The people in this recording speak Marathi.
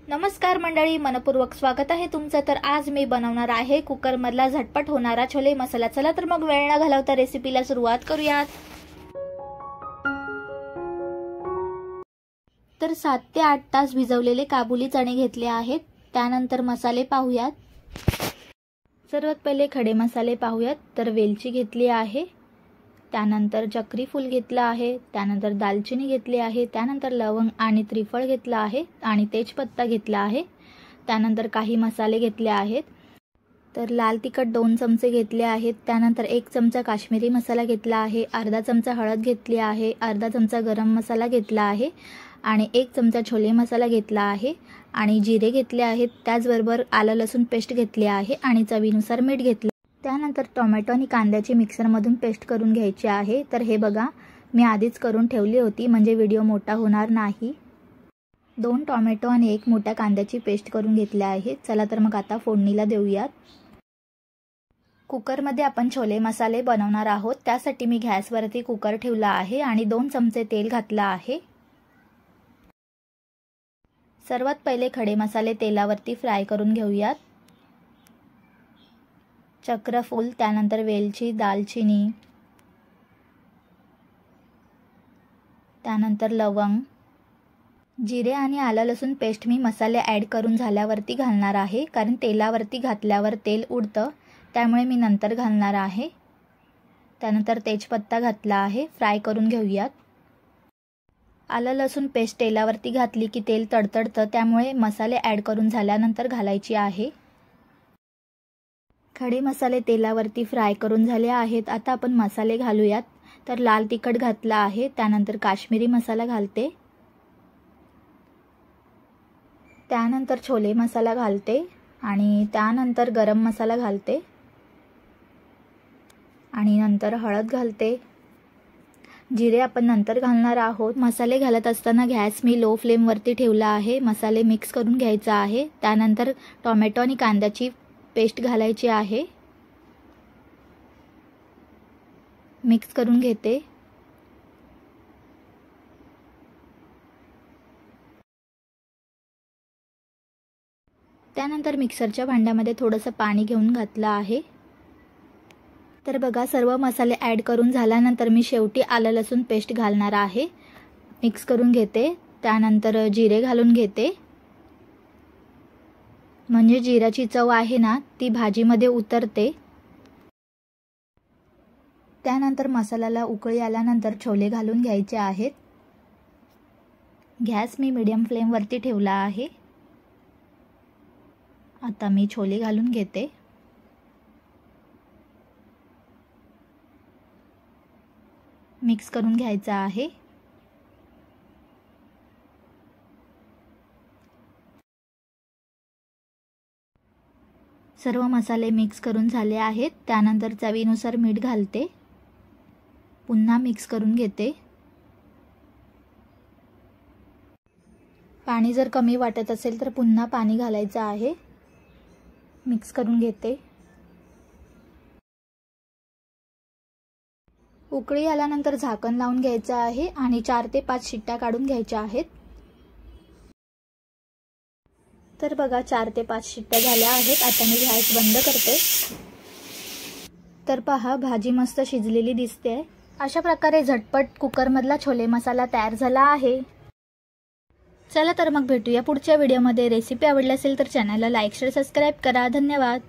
नमस्कार मंडळी, मनपूर्वक स्वागत आहे तुमचं। तर आज मी बनवणार आहे कुकर मधला झटपट होणारा छोले मसाला। चला तर मग वेळ न घालवता रेसिपीला सुरुवात करूयात। तर 7 ते 8 तास भिजवलेले काबुली चणे घेतले आहेत। त्यानंतर मसाले पाहूयात। सर्वात पहिले खडे मसाले पाहूयात। तर वेलची घेतली आहे, त्यानंतर चक्री फूल घेतला आहे, त्यानंतर दालचिनी घेतली आहे, त्यानंतर लवंग आणि त्रिफळ घेतला आहे आणि तेजपत्ता घेतला आहे। त्यानंतर काही मसाले घेतले आहेत। तर लाल तिखट 2 चमचे घेतले आहेत, त्यानंतर 1 चमचा काश्मीरी मसाला घेतला आहे, अर्धा चमचा हळद घेतली आहे, अर्धा चमचा गरम मसाला घेतला आहे आणि 1 चमचा छोले मसाला घेतला आहे आणि जिरे घेतले आहेत। त्याचबरोबर आलं लसूण पेस्ट घेतली आहे आणि चवीनुसार मीठ घेतले। त्यानंतर टोमॅटो आणि कांद्याची मिक्सरमधून पेस्ट करून घ्यायची आहे। तर हे बघा, मी आधीच करून ठेवली होती म्हणजे व्हिडिओ मोठा होणार नाही। 2 टोमॅटो आणि 1 मोठ्या कांद्याची पेस्ट करून घेतली आहे। चला तर मग आता फोडणीला देऊयात। कुकरमध्ये आपण छोले मसाले बनवणार आहोत, त्यासाठी मी गॅसवरती कुकर ठेवला आहे आणि 2 चमचे तेल घातला आहे। सर्वात पहिले खडे मसाले तेलावरती फ्राय करून घेऊयात। चक्रफूल, त्यानंतर वेलची, दालचिनी, त्यानंतर लवंग, जिरे आणि आलं लसूण पेस्ट मी मसाले ॲड करून झाल्यावरती घालणार आहे, कारण तेलावरती घातल्यावर तेल उडतं, त्यामुळे मी नंतर घालणार आहे। त्यानंतर तेजपत्ता घातला आहे, फ्राय करून घेऊयात। आलं लसूण पेस्ट तेलावरती घातली की तेल तडतडतं, त्यामुळे मसाले ॲड करून झाल्यानंतर घालायची आहे। खडे मसाले तेलावरती फ्राय करून झाले आहेत। आता आपण मसाले घालूयात। तर लाल तिखट घातला आहे, त्यानंतर काश्मीरी मसाला घालते, त्यानंतर छोले मसाला घालते आणि त्यानंतर गरम मसाला घालते आणि नंतर हळद घालते। जिरे आपण नंतर घालणार आहोत। मसाले घालत असताना गॅस मी लो फ्लेमवरती ठेवला आहे। मसाले मिक्स करून घ्यायचा आहे। त्यानंतर टोमॅटो आणि कांद्याची पेस्ट घालायची आहे, मिक्स करून घेते। त्यानंतर मिक्सरच्या भांड्यामध्ये थोडंसं पाणी घेऊन घातलं आहे। तर बघा, सर्व मसाले ॲड करून झाल्यानंतर मी शेवटी आलं लसूण पेस्ट घालणार आहे, मिक्स करून घेते। त्यानंतर जिरे घालून घेते, म्हणजे जिऱ्याची चव आहे ना ती भाजीमध्ये उतरते। त्यानंतर मसाल्याला उकळी आल्यानंतर छोले घालून घ्यायचे आहेत। गॅस मी मीडियम फ्लेमवरती ठेवला आहे। आता मी छोले घालून घेते। मिक्स करून घ्यायचा आहे। सर्व मसाले मिक्स करून झाले आहेत। त्यानंतर चवीनुसार मीठ घालते, पुन्हा मिक्स करून घेते। पाणी जर कमी वाटत असेल तर पुन्हा पाणी घालायचं आहे, मिक्स करून घेते। उकळी आल्यानंतर झाकण लावून घ्यायचं आहे आणि 4 ते 5 शिट्ट्या काढून घ्यायच्या आहेत। तर बघा, 4 ते 5 शिट्ट्या झाल्या आहेत। आता मी गॅस बंद करते। तर पहा, भाजी मस्त शिजलेली दिसते। अशा प्रकारे झटपट कुकरमधला छोले मसाला तयार झाला आहे। चला तर मग भेटूया पुढच्या व्हिडिओमध्ये। रेसिपी आवडली असेल तर चॅनलला लाईक, शेअर, सबस्क्राईब करा। धन्यवाद।